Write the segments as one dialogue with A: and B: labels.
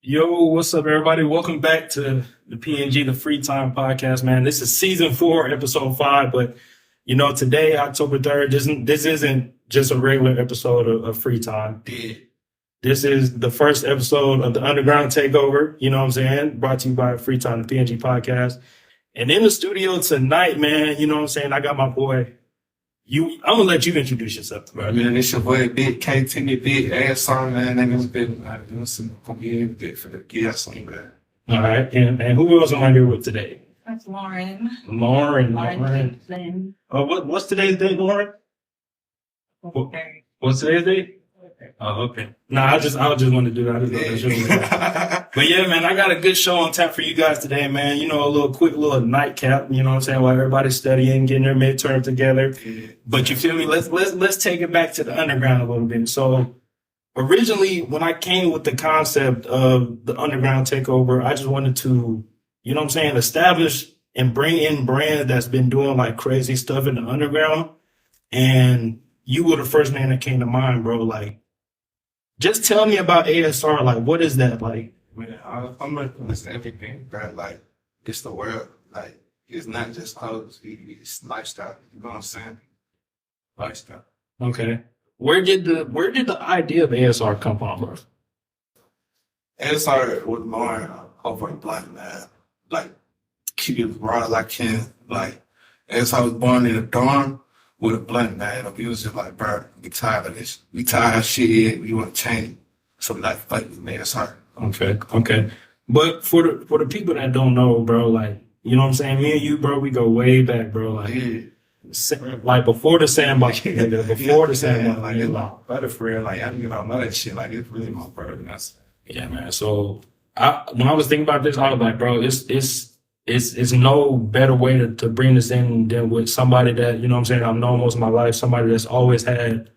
A: Yo, what's up, everybody? Welcome back to the PNG, the Free Time Podcast, man. This is season 4, episode 5. But today, October 3rd, this isn't just a regular episode of Free Time. This is the first episode of the Underground Takeover. You know what I'm saying? Brought to you by Free Time, the PNG Podcast. And in the studio tonight, man, you know what I'm saying? I got my boy. I'm gonna let you introduce yourself, bro.
B: Man, it's your boy Big KT, Big Ass on, man. And it's been doing some bit for the guests on that.
A: All right, and who else am I here with today?
C: That's Lauryn.
A: Lauren.
C: Flynn.
A: What's today's date, Lauren?
C: Okay.
A: What's today's date? Oh, okay. Nah, I just want to do that. But yeah, man, I got a good show on tap for you guys today, man. A quick little nightcap, you know what I'm saying, while everybody's studying, getting their midterm together. But you feel me? Let's take it back to the underground a little bit. So originally, when I came with the concept of the underground takeover, I just wanted to, you know what I'm saying, establish and bring in brands that's been doing like crazy stuff in the underground. And you were the first name that came to mind, bro. Like, just tell me about ASR. Like, what is that like?
B: Man, I'm gonna listen to everything, bro. Like, it's the world. Like, it's not just clothes. It's lifestyle. You know what I'm saying? Lifestyle.
A: Okay. Where did the idea of ASR come from, bro?
B: And it started with Lauryn over in Black, man. Like, keep it raw as I can. Like, as I was born in a dorm with a blunt, man. We was just like, bro, we tired of this. We tired of shit. We want to change. So, like, fight with me. It's hard.
A: Okay. But for the people that don't know, bro, like, you know what I'm saying? Me and you, bro, we go way back, bro. Like, like before the sandbox, before the sandbox.
B: Like, it's my brother for real. Like, I don't even know that shit. Like, it's really my brother.
A: Yeah, man. So, when I was thinking about this, I was like, bro, it's no better way to bring this in than with somebody that, you know what I'm saying, I've known most of my life, somebody that's always had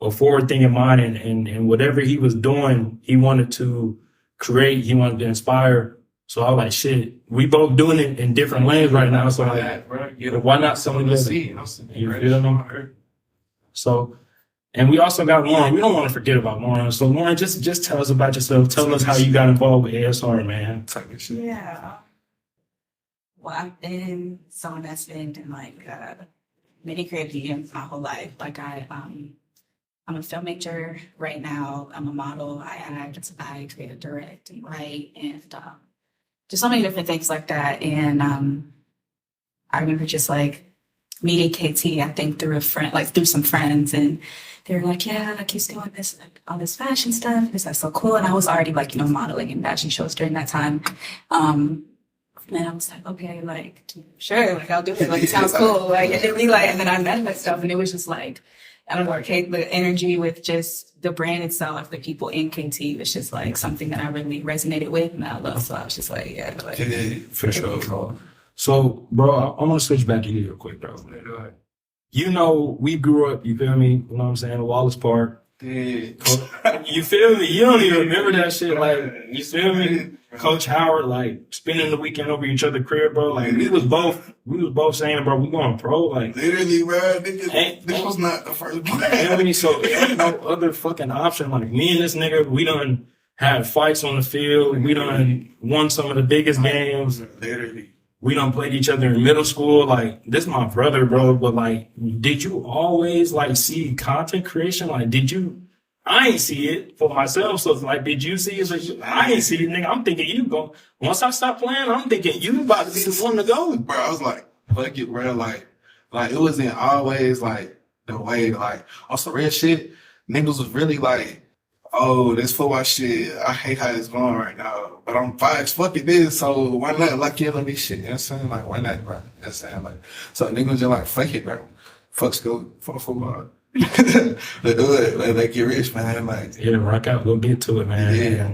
A: a forward thing in mind, and whatever he was doing, he wanted to create, he wanted to inspire. So I was like, shit, we both doing it in different lanes right now. So like, why not someone together? You feel me? So, and we also got Lauryn. We don't want to forget about Lauryn. So Lauryn, just tell us about yourself. Tell us how you got involved with ASR, man.
C: Yeah. Well, I've been someone that's been in like many creative mediums my whole life. Like I'm a filmmaker right now. I'm a model. I act, I create, direct, and write, and just so many different things like that. And I remember just like meeting KT, I think through a friend, like through some friends, and they were like, "Yeah, like he's doing this, like, all this fashion stuff. Is that so cool?" And I was already like, modeling in fashion shows during that time. And I was like, okay, like, sure, like I'll do it. Like, it sounds cool. Like, and then I met that stuff, and it was just like, I don't know, the energy with just the brand itself, the people in KT was just like something that I really resonated with and I love. So I was just like, yeah. Like,
A: for sure. So, bro, I'm going to switch back to you real quick, bro. We grew up, you feel me? You know what I'm saying? Wallace Park. You feel me? You don't even remember that shit. Like, you feel me? Coach Howard, like, spending the weekend over each other's crib, bro. Like, we was both saying, bro, we going pro. Like,
B: literally, bro, this was not the first
A: one. So there ain't no other fucking option. Like, me and this nigga, we done had fights on the field. We done won some of the biggest games.
B: Literally.
A: We done played each other in middle school. Like, this my brother, bro. But like, did you always like see content creation? Like, I ain't see it for myself. So it's like, did you see it? Like, I ain't see it, nigga. I'm thinking you go. Once I stop playing, I'm thinking you about to be the one to go.
B: Bro, I was like, fuck it, bro. Like it wasn't always like the way, like, on some real shit. Niggas was really like, oh, this football shit, I hate how it's going right now. But I'm vibes, fuck it is, so why not like killing me shit? You know what I'm saying? Like, why not, bro? You know what I'm saying? Like, so niggas just like, fuck it, bro. Fuck school, fuck football. They do it, they get rich, man. Like,
A: yeah, rock out, go get to it, man.
B: Yeah.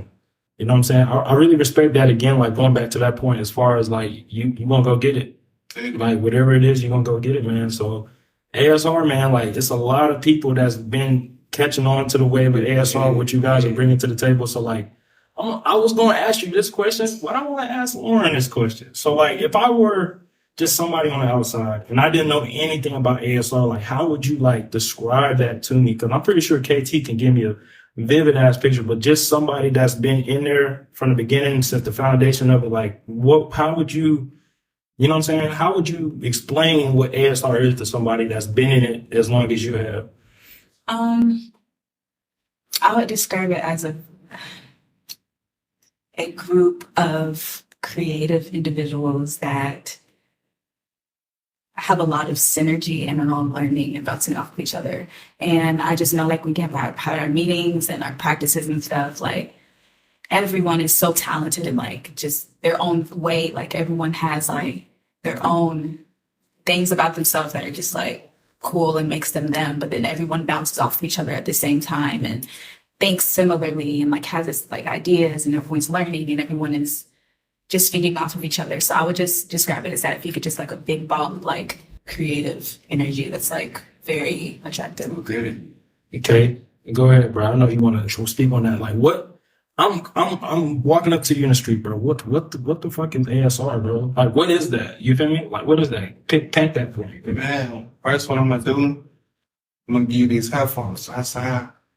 A: You know what I'm saying? I really respect that again, like going back to that point as far as like, you gonna go get it. Like, whatever it is, you gonna go get it, man. So ASR, man, like, it's a lot of people that's been catching on to the wave of ASR, what you guys are bringing to the table. So like, I was going to ask you this question, but I want to ask Lauryn this question. So like, if I were just somebody on the outside, and I didn't know anything about ASR, like how would you like describe that to me? Because I'm pretty sure KT can give me a vivid ass picture, but just somebody that's been in there from the beginning since the foundation of it, like how would you, you know what I'm saying? How would you explain what ASR is to somebody that's been in it as long as you have?
C: I would describe it as a group of creative individuals that have a lot of synergy and are all learning and bouncing off of each other. And I just know, like, we get our meetings and our practices and stuff, like, everyone is so talented and, like, just their own way. Like, everyone has, like, their own things about themselves that are just, like, cool and makes them them. But then everyone bounces off of each other at the same time and thinks similarly and, like, has this, like, ideas, and everyone's learning and everyone is just feeding off of each other. So I would just describe it as that, if you could just, like, a big ball of, like, creative energy that's, like, very attractive.
A: Okay, go ahead, bro. I know you want to speak on that. Like, what? I'm walking up to you in the street, bro. What the fuck is ASR, bro? Like, what is that? You feel me? Like, what is that? Paint that for me.
B: Man, first what I'm gonna do, I'm gonna give you these headphones. I'm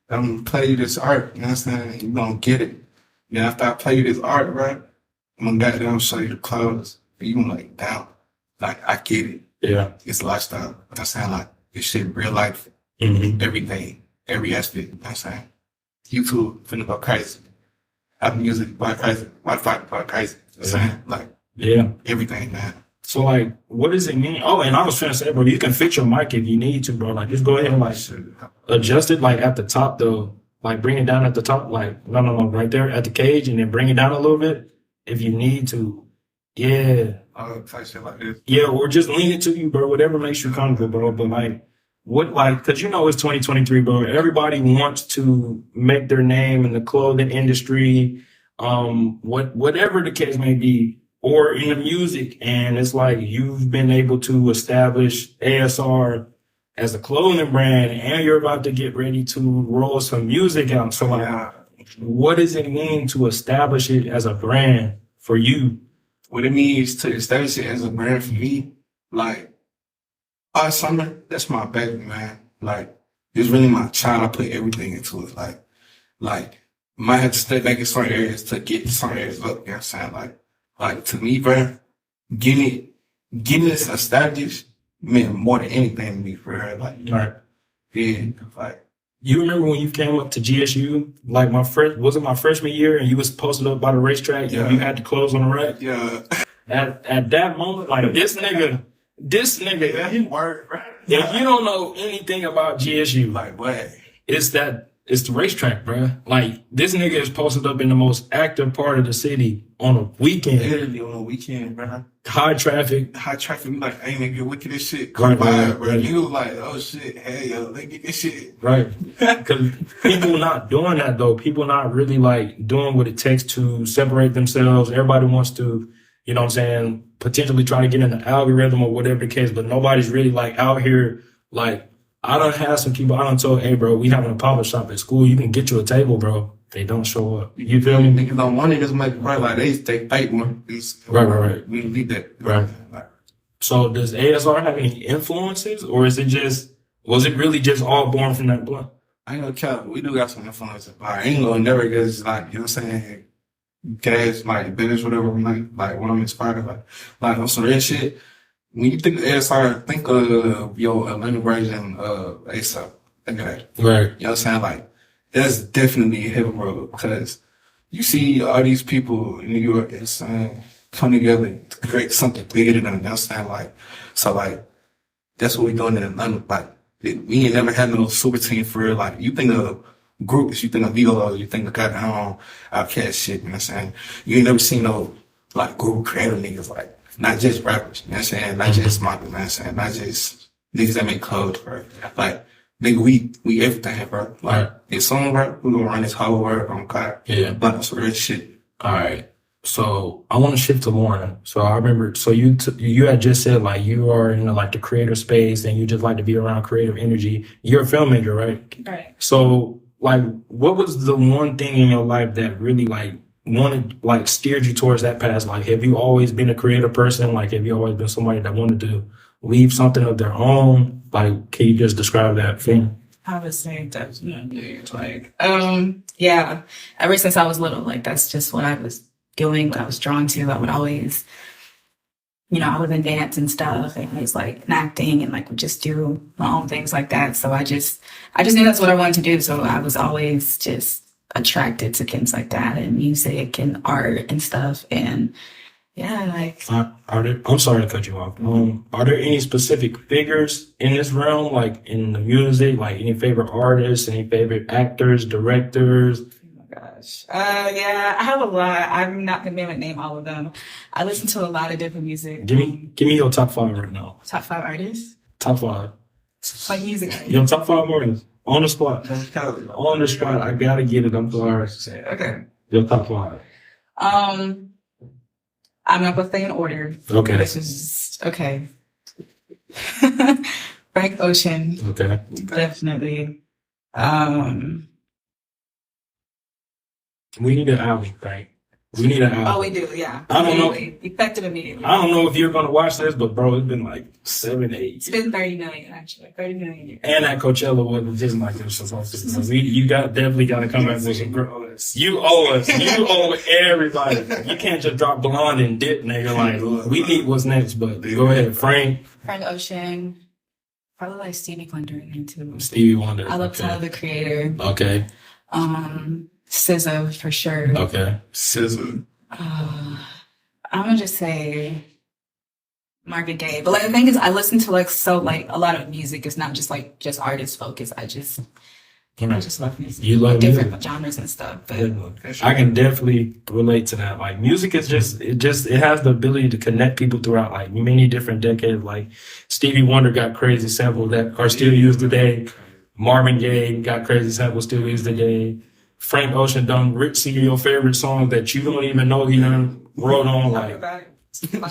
B: gonna play you this art. You know what I'm saying? You gonna get it. Then after I play you this art, right? I'm gonna get down, show you the clothes. And you gonna like, damn, like I get it.
A: Yeah.
B: It's lifestyle. That sound like this shit real life. Everything, every aspect. You know what I'm saying? YouTube finna go crazy. Apple Music go crazy. Wi-Fi go crazy. You know what I'm saying? Like,
A: yeah.
B: Everything, man.
A: So, like, what does it mean? Oh, and I was trying to say, bro, you can fix your mic if you need to, bro. Like, just go ahead and, like, adjust it, like, at the top, though. Like, bring it down at the top. Like, no, right there at the cage, and then bring it down a little bit if you need to. Yeah.
B: Type shit like this.
A: Yeah, or just lean it to you, bro. Whatever makes you comfortable, bro. But, like, because you know it's 2023, bro. Everybody wants to make their name in the clothing industry, whatever the case may be, or in the music. And it's like you've been able to establish ASR as a clothing brand, and you're about to get ready to roll some music out. So, like, what does it mean to establish it as a brand for you?
B: What it means to establish it as a brand for me, like, Summer, that's my baby, man. Like, it's really my child. I put everything into it. Like, might have to step back in certain areas to get some areas up. You know what I'm saying? Like to me, bro, getting this established meant more than anything to me for her. Like,
A: Right.
B: Yeah, like.
A: You remember when you came up to GSU, like my freshman year, and you was posted up by the racetrack,
B: Yeah.
A: and you had the clothes on the rack?
B: Yeah.
A: At that moment, like this nigga,
B: He worked, right?
A: if you don't know anything about GSU,
B: Like, what?
A: it's the racetrack, bro. Like, this nigga is posted up in the most active part of the city on a weekend.
B: Literally on a weekend, bro.
A: High traffic.
B: High traffic, we like, hey, nigga, wicked this shit.
A: Right,
B: Come by,
A: right,
B: bro.
A: right.
B: You like, oh shit, hey, yo, let's get this shit.
A: Right. Because people not doing that, though. People not really, like, doing what it takes to separate themselves. Everybody wants to, you know what I'm saying, potentially try to get in the algorithm or whatever the case, but nobody's really, like, out here, like, I done had some people, I done told, hey, bro, we having a pop-up shop at school. You can get you a table, bro. They don't show up. You feel me?
B: Niggas don't want it as much, bro. Like, they fight one.
A: Right.
B: We need that.
A: Right.
B: Like,
A: So does ASR have any influences, or was it really just all born from that blunt?
B: I ain't gonna cap. We do got some influences. But I ain't gonna never get it's like, you know what I'm saying? Cash, like, business, whatever. Like when I'm inspired by. Like, on some real shit. When you think of ASR, think of your Atlanta version of ASAP. Think of that.
A: Right.
B: You know what I'm saying? Like, that's definitely a heaven road because you see all these people in New York that's come together to create something bigger than them. You know what I'm saying? Like, so, like, that's what we're doing in Atlanta. Like, we ain't never had no super team for real. Like, you think of groups, you think of Vilo, you think of goddamn Outkast shit, you know what I'm saying? You ain't never seen no, like, group creative niggas, like, not just rappers, you know what I'm saying? Not just models, you know what I'm saying? Not just niggas that make clothes, bro. Like, nigga, we everything, bro. Like, it's song, bro, we gonna run this whole world on God.
A: Yeah.
B: But that's real shit.
A: All right. So I want to shift to Lauryn. So I remember, so you had just said, like, you are in like the creative space and you just like to be around creative energy. You're a filmmaker, right?
C: Right.
A: So, like, what was the one thing in your life that really, like, wanted, like, steered you towards that path? Like, have you always been a creative person? Like, have you always been somebody that wanted to leave something of their own? Like, can you just describe that for me?
C: I would say definitely. Like, yeah. Ever since I was little, like that's just what I was doing, what I was drawn to. I would always, I was in dance and stuff, and I was like in acting, and like would just do my own things like that. So I just knew that's what I wanted to do. So I was always just attracted to things like that, and music and art and stuff. And yeah, like.
A: I'm sorry to cut you off. Are there any specific figures in this realm, like in the music, like any favorite artists, any favorite actors, directors?
C: Oh my gosh. Yeah, I have a lot. I'm not gonna be able to name all of them. I listen to a lot of different music.
A: Give me your top 5 right now.
C: Top 5 artists.
A: Top 5.
C: Like music.
A: Your top 5 artists on the spot. On the spot. I gotta get it. I'm sorry.
C: Okay.
A: Your top 5.
C: I'm not gonna say in order.
A: Okay.
C: This is okay. Frank Ocean.
A: Okay.
C: Definitely.
A: We need an album, Frank. We need an album.
C: Oh, we do, yeah.
A: I don't know.
C: Effective immediately.
A: I don't know if you're gonna watch this, but bro, it's been like 7, 8.
C: It's been 30 million actually. 30 million years.
A: And that Coachella wasn't just like this. So you definitely gotta come back with some girls. You owe us. You owe everybody. You can't just drop Blonde and dip, nigga. Like we need what's next. But go ahead, Frank.
C: Frank Ocean. Probably like Stevie Wonder in here too.
A: Stevie Wonder.
C: I love Tyler the Creator.
A: Okay.
C: SZA for sure.
A: Okay.
B: SZA.
C: I'm gonna just say Marvin Gaye. But like the thing is, I listen to like a lot of music. It's not just like just artist focused. I just love music.
A: You love
C: different
A: music.
C: genres and stuff. But
A: I can definitely relate to that. Like music is it has the ability to connect people throughout like many different decades. Like Stevie Wonder got crazy samples that are still used today. Marvin Gaye got crazy samples still used today. Frank Ocean done some of your favorite songs that you don't even know he done wrote on. Like come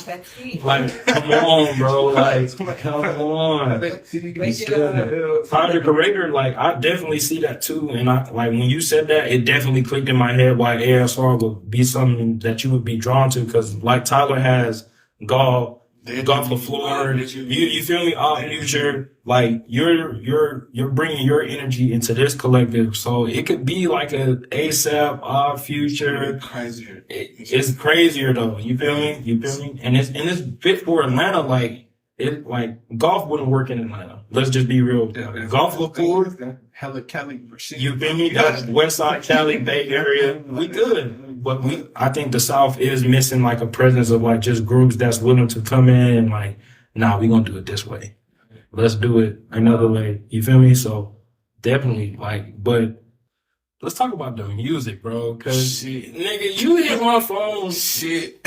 A: on, bro. Like, come on. Tyler the Creator, like, I definitely see that too. And I like when you said that, it definitely clicked in my head why ASR would be something that you would be drawn to. Cause like Tyler has golf LaFleur, you feel me? Our future, like you're bringing your energy into this collective, so it could be like a ASAP, our future.
B: Crazier.
A: It's crazier though. You feel me? And it's fit for Atlanta. Like golf wouldn't work in Atlanta. Let's just be real. Golf LaFleur,
B: hella Cali.
A: you feel me? That's West Side Cali, Bay Area. We good. But I think the South is missing like a presence of like just groups that's willing to come in and like, nah, we gonna do it this way. Let's do it another way. You feel me? So definitely like, but let's talk about the music, bro. Cause nigga, you hit my phone 2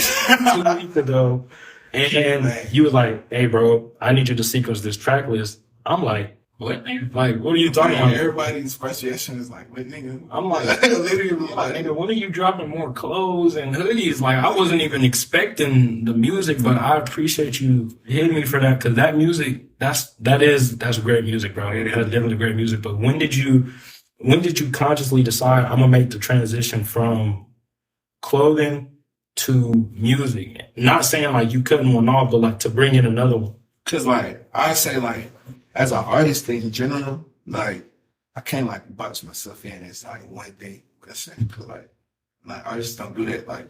A: weeks ago and you was like, hey bro, I need you to sequence this track list. I'm like, what? Like, what are you talking about?
B: Everybody's first reaction is like, what nigga?
A: I'm like, literally, like, nigga, when are you dropping more clothes and hoodies? Like, I wasn't even expecting the music, but I appreciate you hitting me for that because that music, that's great music, bro. That's definitely great music. But when did you consciously decide I'm gonna make the transition from clothing to music? Not saying like you cutting one off, but like to bring in another one.
B: Cause like I say like as an artist thing in general, like I can't like box myself in as like one thing. Cause like artists don't do that. Like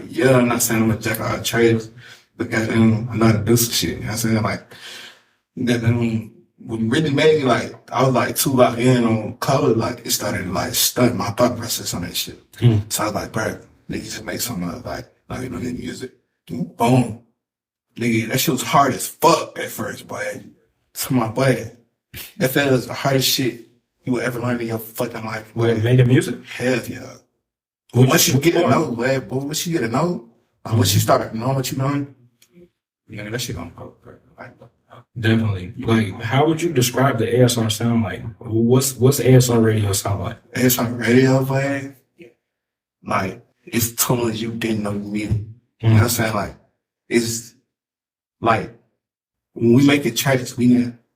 B: yeah, I'm not saying I'm a jack of all trades, but goddamn, I know how to do some shit. You know what I'm saying? Like that what really made me like I was like too locked in on color, like it started to like stunt my thought process on that shit. So I was like, bro, nigga just make something like you know, music. Boom. Nigga, that shit was hard as fuck at first, boy. To my boy, that felt was the hardest shit you would ever learn in your fucking life.
A: Wait, making music?
B: Hell yeah. But once you get to know, once you get to know, once you start knowing what you know, nigga, that shit gonna go. Like,
A: definitely. Like, how would you describe the ASR sound like? What's ASR radio sound like?
B: ASR radio, boy. Like, it's tunes you didn't know you needed. You know what I'm saying? Like, it's like, when we make it tracks,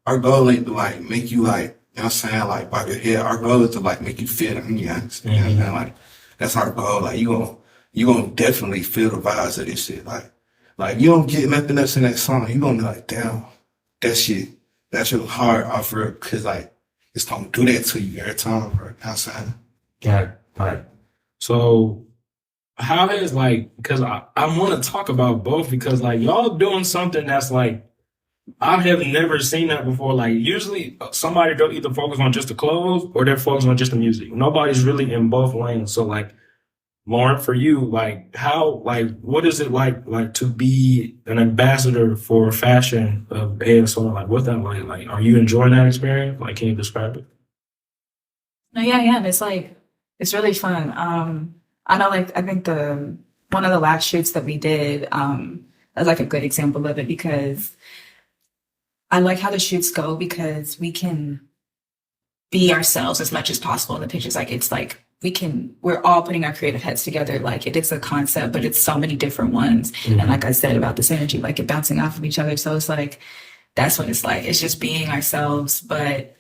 B: our goal ain't to like make you like, you know what I'm saying, like bob your head. Our goal is to like make you feel the ambiance. You know what I'm saying? Like That's our goal. Like you gonna definitely feel the vibes of this shit. Like you don't get nothing else in that song. You gonna be like, damn, that shit, that's your heart off real, cause like it's gonna do that to you every time, bro. Outside.
A: Yeah. Right. So how is like, because I want to talk about both because like y'all doing something that's like I have never seen that before. Like usually somebody they'll either focus on just the clothes or they're focused on just the music. Nobody's really in both lanes. So like Lauryn, for you, like how like what is it like to be an ambassador for fashion of ASR? Like what's that like? Like are you enjoying that experience? Like can you describe it?
C: No, yeah. It's like, it's really fun. I know, like, I think one of the last shoots that we did, is like a good example of it because I like how the shoots go because we can be ourselves as much as possible in the pictures. Like, it's like, we're all putting our creative heads together. Like, it is a concept, but it's so many different ones. Mm-hmm. And like I said about this energy, like it bouncing off of each other. So it's like, that's what it's like. It's just being ourselves, but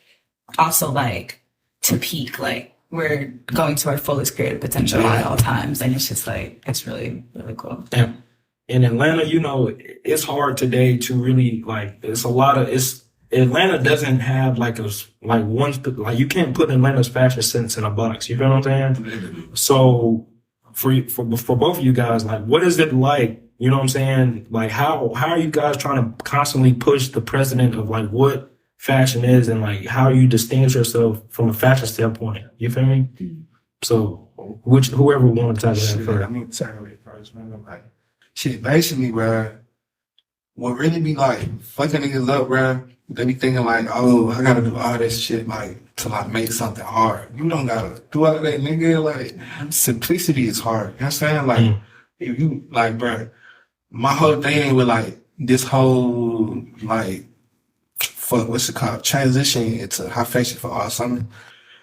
C: also like to peak, like, we're going to our fullest creative potential at all times. And it's just like, it's really, really cool.
A: Yeah. In Atlanta, you know, it's hard today to really like, Atlanta doesn't have like you can't put Atlanta's fashion sense in a box. You know what I'm saying? So for both of you guys, like, what is it like? You know what I'm saying? Like, how are you guys trying to constantly push the precedent of like what fashion is and like how you distinguish yourself from a fashion standpoint? You feel me? Mm-hmm. So whoever wanted to talk about that first.
B: I mean, sorry, first, man. Like, shit, basically, bro, what really be like fucking niggas up, bro, they be thinking like, oh, I gotta do all this shit like to like make something hard. You don't gotta do all that, nigga. Like, simplicity is hard. You know what I'm saying? Like, if you, like, bro, my whole thing with like this whole, like, what's it called? Transition into high fashion for all summer.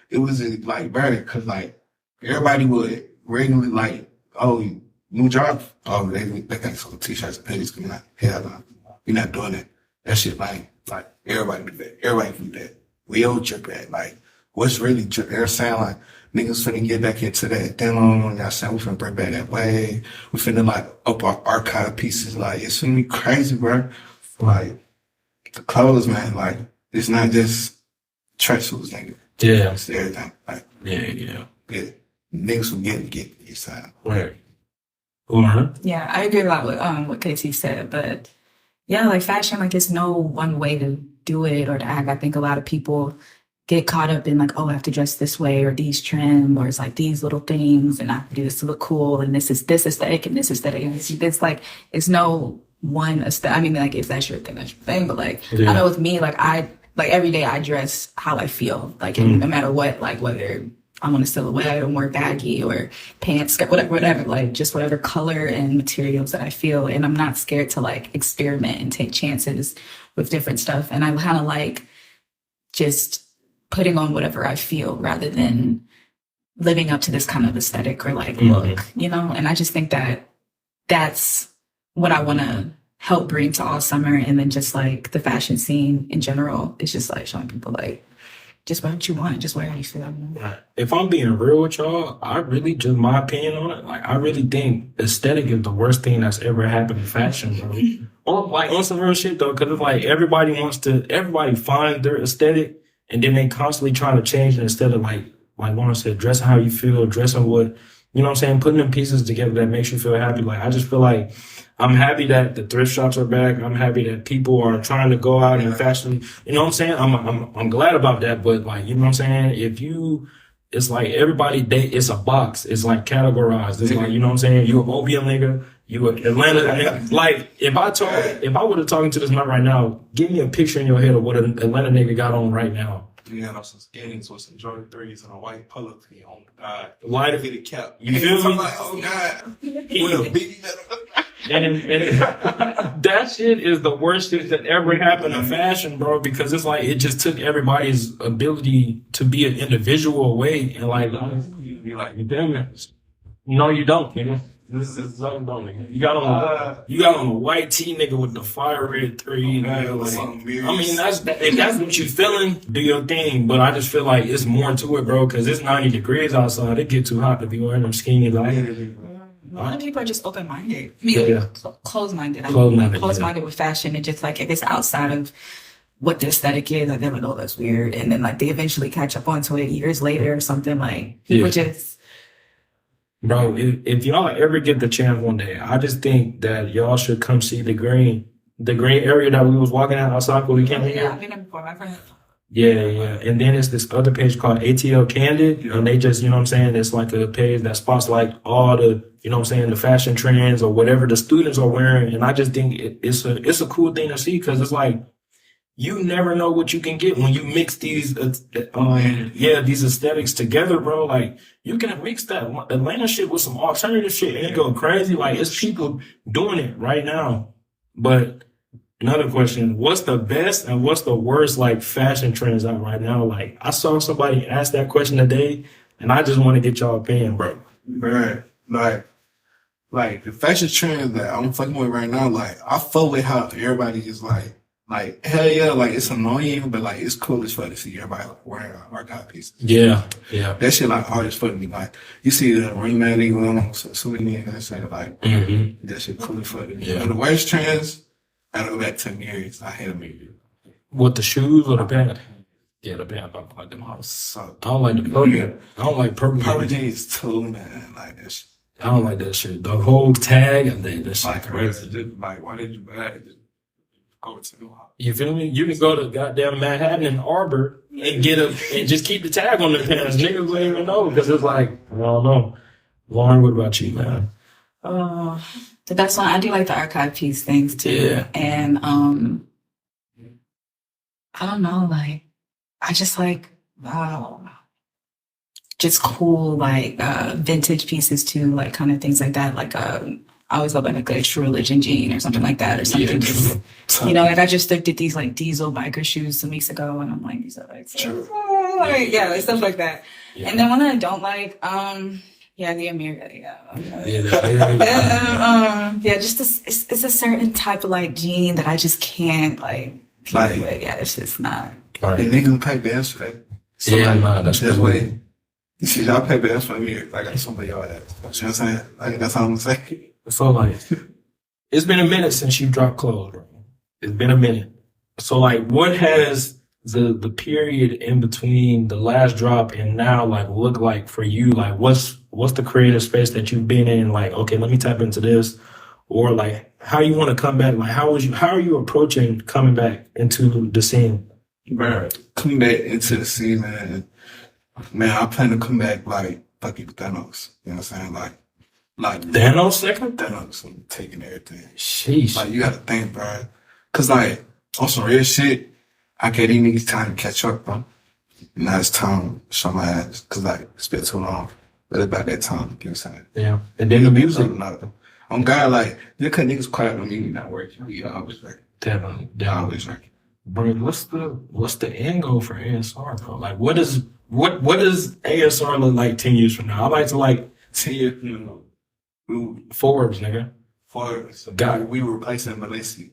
B: It was like, bro, cause like everybody would regularly like, oh, new drop. Oh, they got some t-shirts and hoodies coming out. Hell no. We're not doing that. That shit like everybody do that. Everybody do that. We all drip that. Like, what's really drip? They're saying like, niggas finna get back into that denim. Y'all saying we finna bring back that wave. We finna like up our archive pieces. Like, it's finna be crazy, bro. Like, the clothes, man, like, it's not just trench suits, nigga.
A: Yeah.
B: It's everything. Like,
A: yeah.
B: Niggas will get this time.
A: Right. Uh-huh.
C: Yeah, I agree a lot with what Casey said, but yeah, like fashion, like it's no one way to do it or to act. I think a lot of people get caught up in like, oh, I have to dress this way or these trim or it's like these little things and I have to do this to look cool and this is this aesthetic and this aesthetic. And it's like, it's no one aesthetic. I mean, like if that's your thing, that's your thing. But like, I know with me, like every day I dress how I feel, like no matter what, like whether I'm on a silhouette or more baggy or pants, skirt, whatever, like just whatever color and materials that I feel. And I'm not scared to like experiment and take chances with different stuff. And I kind of like just putting on whatever I feel rather than living up to this kind of aesthetic or like look, you know? And I just think that that's what I want to help bring to all summer. And then just like the fashion scene in general, it's just like showing people like, just wear what you want, just wear how you feel.
A: If I'm being real with y'all, I really just my opinion on it. Like I really think aesthetic is the worst thing that's ever happened in fashion, bro. Or like on some real shit though, because it's like everybody finds their aesthetic and then they constantly trying to change it instead of like Lauryn said, dressing how you feel, dressing what, you know what I'm saying, putting them pieces together that makes you feel happy. Like I just feel like I'm happy that the thrift shops are back. I'm happy that people are trying to go out and fashion. You know what I'm saying? I'm glad about that. But like, you know what I'm saying? It's like everybody it's a box. It's like categorized. It's like, you know what I'm saying? You a Obion nigga. You a Atlanta nigga. Like if I would have talking to this man right now, give me a picture in your head of what an Atlanta nigga got on right now.
B: Yeah, some skins with some Jordan 3s and a white polo tee. Oh God.
A: Why
B: did it cap?
A: You feel me?
B: I'm like, oh God. With a big
A: and that shit is the worst shit that ever happened in fashion, bro, because it's like it just took everybody's ability to be an individual away and like you be like, you damn it. No, you don't, nigga. This is something, don't nigga. You got on a white tee, nigga, with the fire red 3. Like, I mean, if that's what you feeling, do your thing. But I just feel like it's more to it, bro, because it's 90 degrees outside. It get too hot to be wearing them skinny like.
C: A lot of people are just open-minded. Closed-minded. Closed-minded with fashion, and just like if it's outside of what the aesthetic is, like they're like, oh, that's weird, and then like they eventually catch up onto it years later or something. Like people just.
A: Bro, if y'all ever get the chance one day, I just think that y'all should come see the green area that we was walking at outside for the weekend.
C: Yeah, I've been there before, my friend.
A: Yeah. And then it's this other page called ATL Candid. And they just, you know what I'm saying? It's like a page that spots like all the, you know what I'm saying, the fashion trends or whatever the students are wearing. And I just think it's a cool thing to see because it's like, you never know what you can get when you mix these, these aesthetics together, bro. Like, you can mix that Atlanta shit with some alternative shit and it go crazy. Like, it's people doing it right now. But another question, what's the best and what's the worst, like, fashion trends out right now? Like, I saw somebody ask that question today, and I just want to get y'all opinion, bro.
B: Right. Like, the fashion trends that I'm fucking with right now, like, I fuck with how everybody is, like, hell yeah, like, it's annoying, but, like, it's cool as fuck to see everybody, like, wearing workout pieces.
A: Yeah.
B: That shit, like, hard as fuck to me. Like, you see the ring man on souvenir and that shit, like, that shit cool as fuck to me.
A: Yeah.
B: And the worst trends, I go back 10 years. I hate them.
A: What, the shoes or the pants? Yeah, the pants. I don't like them.
B: So,
A: I don't like the purple. I don't like purple.
B: Purple jeans too, man. Like, that shit.
A: I don't like that shit. The whole tag, I think that shit
B: Like,
A: crazy.
B: like, why did you buy it? Go to the house.
A: You feel me? You can go to goddamn Manhattan and Arbor and get and just keep the tag on the pants. Niggas won't even know because it's like, I don't know. Lauryn, what about you, man?
C: The best one, I do like the archive piece things too.
A: Yeah.
C: And I don't know, like I just like just cool like vintage pieces too, like kind of things like that. Like I always love like a True Religion jean or something like that, or something. Just, you know, like I just looked at these like diesel biker shoes some weeks ago, and I'm like, these are like, like stuff like that. Yeah. And then one that I don't like, the America, just it's a certain type of like jean that I just can't like. It's just not.
B: Right. And niggas pay bands for that. So that's way. You see, y'all pay bands for me. I got some of y'all that. You know what I'm saying? Like that's all I'm saying.
A: So like, it's been a minute since you dropped clothes, bro. It's been a minute. So like, what has the period in between the last drop and now like look like for you? Like, what's the creative space that you've been in? Like, okay, let me tap into this, or like, how you want to come back? Like, how are you approaching coming back into the scene?
B: Bro, coming back into the scene, man, I plan to come back like fucking Thanos. You know what I'm saying? Like
A: Thanos second?
B: Thanos, I'm taking everything.
A: Sheesh.
B: Like, you gotta think, bro. Cause like, on some real shit, I gave these niggas time to catch up, bro. Now it's time to show my ass. Cause like, it's been too long. But it's about that time, you know what I'm saying? Yeah.
A: And then the music.
B: On God, like, look at niggas quiet on me not working. We always working.
A: Definitely.
B: Always working.
A: Bro, what's the end goal for ASR, bro? Like, what does ASR look like 10 years from now? I like to like
B: 10 years, you know.
A: Forbes, nigga.
B: Forbes. God, we were replacing Valencia.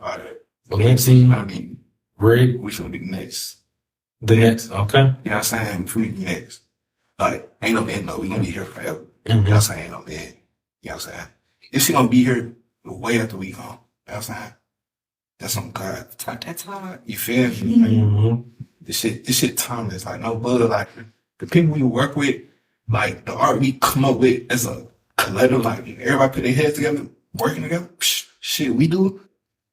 B: All right.
A: Valencia.
B: I mean,
A: Rick.
B: We should be next.
A: The next, okay.
B: You know what I'm saying? We be next. Like, ain't no end, though. We gonna be here forever.
A: Mm-hmm.
B: You know what I'm saying? Ain't no end. You know what I'm saying? If she gonna be here way after we gone. You know what I'm saying? That's on God.
C: That's hard.
B: You feel me?
A: Mm-hmm.
B: This shit timeless. Like, no butter. Like, the people we work with, like, the art we come up with as a collective, like, everybody put their heads together, working together. Shit we do,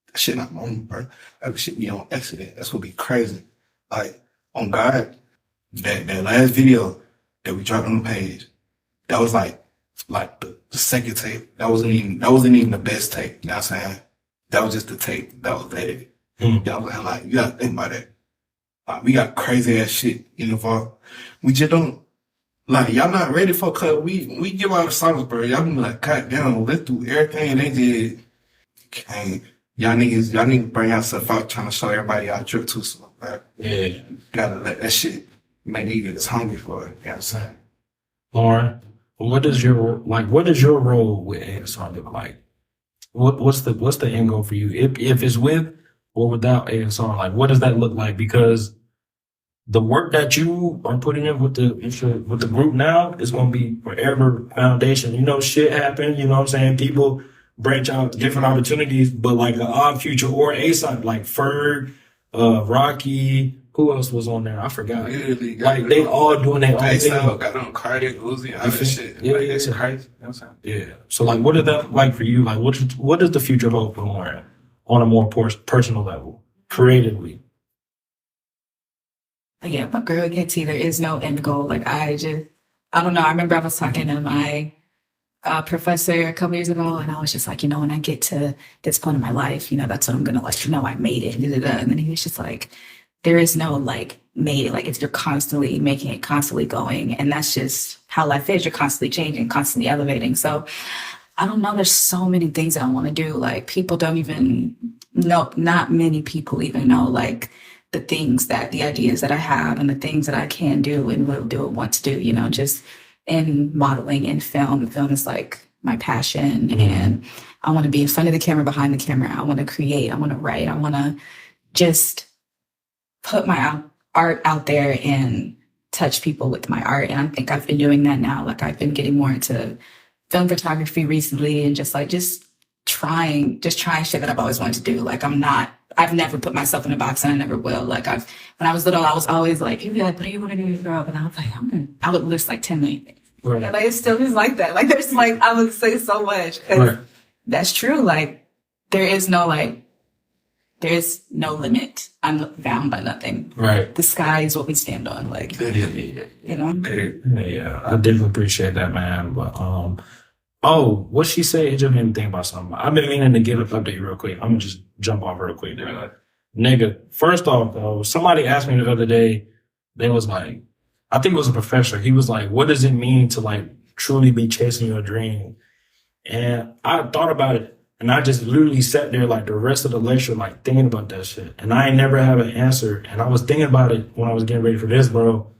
B: that shit not normal, bro. That shit be on accident. That's what be crazy. Like, on God, that last video that we dropped on the page, that was like the second tape. That wasn't even the best tape. You know what I'm saying? That was just the tape that was edited. You know what I'm saying? Like, you gotta think about that. Like, we got crazy ass shit in the vault. We just don't, like, y'all not ready for, cause we give out the songs, bro. Y'all be like, God damn, let's do everything they did. Okay. Y'all need to bring y'all stuff out trying to show everybody y'all drip too slow, bro. Yeah. You gotta let that shit make niggas hungry for it. You know what I'm saying?
A: Lauryn, what is your role with ASR look like? What's the end goal for you? If it's with or without ASR, like what does that look like? Because the work that you are putting in with the group now is going to be forever foundation. You know, shit happen. You know what I'm saying? People branch out to different opportunities, but like the Odd Future or ASAP, like Ferg, Rocky, who else was on there? I forgot.
B: Literally,
A: Like they all doing their own thing.
B: got on Cardi, Uzi, all that shit.
A: Yeah,
B: Like,
A: yeah,
B: it's
A: yeah.
B: crazy. You know what I'm saying?
A: Yeah. So like, what is that like for you? Like, what does the future hold for Lauryn on a more personal level, creatively?
C: Yeah, my girl gets there is no end goal. Like I don't know. I remember I was talking to my professor a couple years ago, and I was just like, when I get to this point in my life, that's what I'm gonna let you know I made it. And then he was just like, there is no like made it. Like you're constantly making it, constantly going, and that's just how life is. You're constantly changing, constantly elevating. So I don't know. There's so many things that I want to do. Like people don't even know. Not many people even know like the ideas that I have and the things that I can do and will do and want to do, just in modeling and film. Film is like my passion, and I want to be in front of the camera, behind the camera. I want to create, I want to write, I want to just put my art out there and touch people with my art. And I think I've been doing that now. Like I've been getting more into film photography recently and just trying shit that I've always wanted to do. Like I've never put myself in a box, and I never will. Like when I was little, I was always like, people be like, what do you want to do when you grow up? And I was like, I would list like 10 million things.
A: Right.
C: And like, it still is like that. Like there's like, I would say so much.
A: Right.
C: That's true. Like there is no limit. I'm bound by nothing.
A: Right.
C: The sky is what we stand on. Like,
A: Yeah.
C: Yeah.
A: I definitely appreciate that, man. But oh, what she said, it just made me think about something. I've been meaning to give an update real quick. I'm gonna just jump off real quick. Nigga, first off, somebody asked me the other day, they was like, I think it was a professor. He was like, what does it mean to like truly be chasing your dream? And I thought about it, and I just literally sat there like the rest of the lecture, like thinking about that shit. And I ain't never have an answer. And I was thinking about it when I was getting ready for this, bro.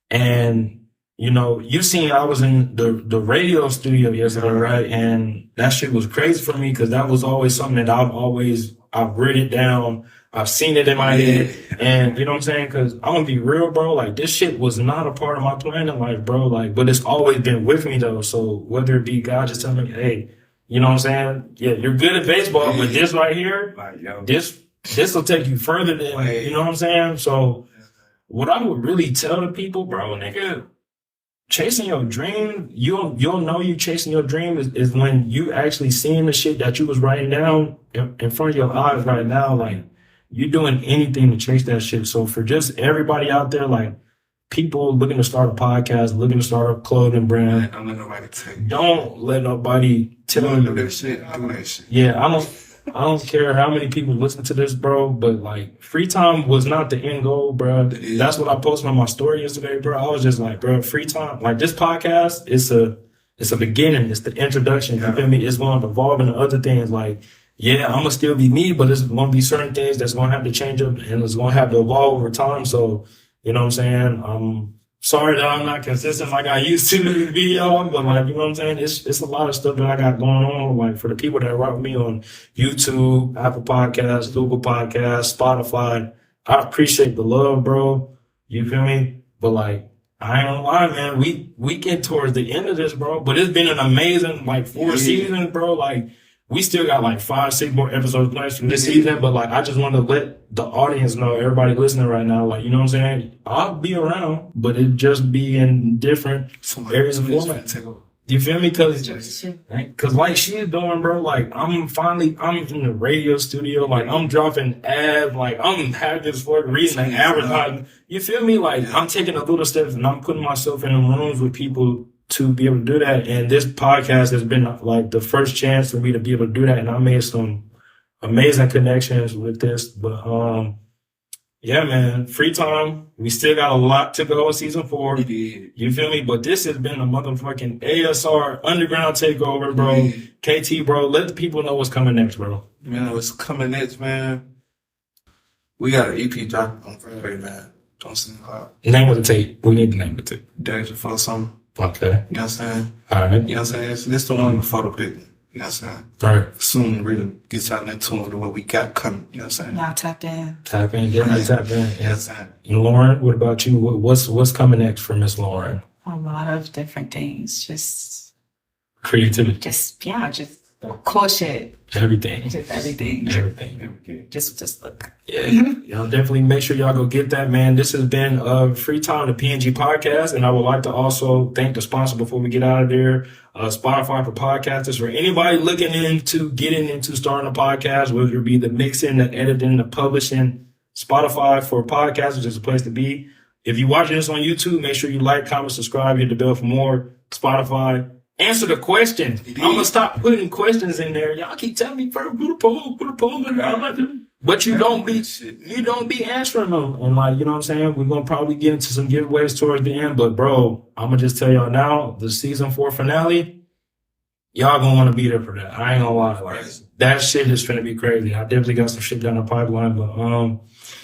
A: And you seen I was in the radio studio yesterday, right? And that shit was crazy for me because that was always something that I've written it down. I've seen it in my head. And you know what I'm saying? Because I'm going to be real, bro. Like this shit was not a part of my plan in life, bro. Like, but it's always been with me though. So whether it be God just telling me, hey, you know what I'm saying? Yeah, you're good at baseball, but this right here, this will take you further than, you know what I'm saying? So what I would really tell the people, bro, nigga, chasing your dream, you'll know you chasing your dream is when you actually seeing the shit that you was writing down in front of your eyes right now. Like you're doing anything to chase that shit. So for just everybody out there, like people looking to start a podcast, looking to start a clothing brand,
B: Don't let nobody tell you.
A: don't let nobody tell you.
B: Do that shit. Do that shit.
A: Yeah, I don't care how many people listen to this, bro, but like free time was not the end goal, bro. That's what I posted on my story yesterday, bro. I was just like, bro, free time. Like this podcast, it's a beginning. It's the introduction. You feel me? It's going to evolve into other things. Like, yeah, I'm going to still be me, but there's going to be certain things that's going to have to change up and it's going to have to evolve over time. So, you know what I'm saying? I'm sorry that I'm not consistent like I used to be, y'all, but like, you know what I'm saying? It's a lot of stuff that I got going on. Like for the people that rock with me on YouTube, Apple Podcasts, Google Podcasts, Spotify, I appreciate the love, bro. You feel me? But like, I ain't gonna lie, man. We get towards the end of this, bro. But it's been an amazing like 4 seasons, bro. Like we still got like 5, 6 more episodes planned from this season. But like I just want to let the audience know, everybody listening right now, like you know what I'm saying? I'll be around, but it just be in different areas of format. You feel me? Cause like she's doing, bro, like I'm in the radio studio, like I'm dropping ads, like I'm having this for a reason, like advertising. You feel me? Like I'm taking a little steps and I'm putting myself in the rooms with people to be able to do that. And this podcast has been like the first chance for me to be able to do that. And I made some amazing connections with this, but, yeah, man, free time. We still got a lot to go in season 4. You feel me? But this has been a motherfucking ASR underground takeover, bro. KT, bro, let the people know what's coming next, bro.
B: Man, what's coming next, man? We got an EP drop on Friday, man. Don't sing loud.
A: Name of the tape. We need the name of the tape.
B: Days B4 SUMMRR.
A: Okay.
B: You know what I'm saying?
A: All right.
B: You know what I'm saying? So this the one before the big one. You know what I'm saying?
A: All right.
B: Soon really gets out that tune to what we got coming. You know what I'm saying?
C: Y'all tapped in.
A: Tap in. Get that tap in.
B: You know what I'm saying?
A: And Lauryn, what about you? What's coming next for Miss Lauryn?
C: A lot of different things. Just
A: Creativity.
C: just cool shit.
A: Everything.
C: Just everything.
A: Everything.
C: Just look.
A: Yeah, y'all definitely make sure y'all go get that, man. This has been Free Time, the PNG podcast, and I would like to also thank the sponsor before we get out of there, Spotify for podcasters. For anybody looking into getting into starting a podcast, whether it be the mixing, the editing, the publishing, Spotify for podcasters is a place to be. If you're watching this on YouTube, make sure you like, comment, subscribe, hit the bell for more. Spotify. Answer the question. I'm gonna stop putting questions in there. Y'all keep telling me first, put a poll in there. But you don't be answering them. And like, you know what I'm saying? We're gonna probably get into some giveaways towards the end. But bro, I'm gonna just tell y'all now, the season 4 finale, y'all gonna want to be there for that. I ain't gonna lie. Like, that shit is gonna be crazy. I definitely got some shit down the pipeline. But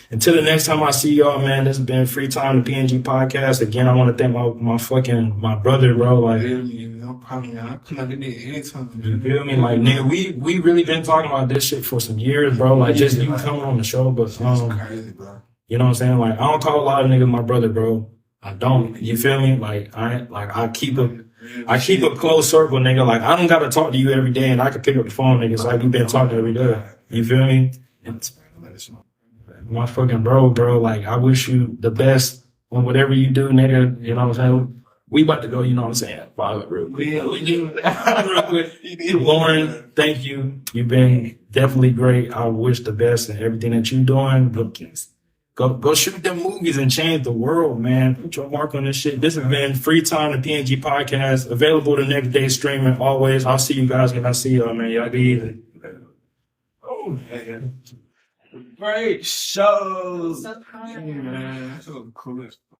A: until the next time I see y'all, man, this has been Free Time, the PNG podcast. Again, I want to thank my brother, bro. Like,
B: No problem. I come out in there anytime.
A: you feel me? Like, nigga, we really been talking about this shit for some years, bro. Like, just you coming on the show, but
B: It's crazy, bro.
A: you know what I'm saying? Like, I don't call a lot of niggas my brother, bro. I don't. You feel me? Like, I keep a close circle, nigga. Like, I don't gotta talk to you every day, and I can pick up the phone, niggas. Like, we've been talking every day. You feel me? My fucking bro. Like, I wish you the best on whatever you do, nigga. You know what I'm saying? We about to go, you know what I'm saying? Follow it real quick. Real quick. Lauryn, thank you. You've been definitely great. I wish the best in everything that you're doing. Go shoot them movies and change the world, man. Put your mark on this shit. This has been Free Time, the PNG podcast. Available the next day streaming always. I'll see you guys when I see y'all, man. Y'all be easy. Oh,
B: Great shows.
C: So
B: man. That's so cool.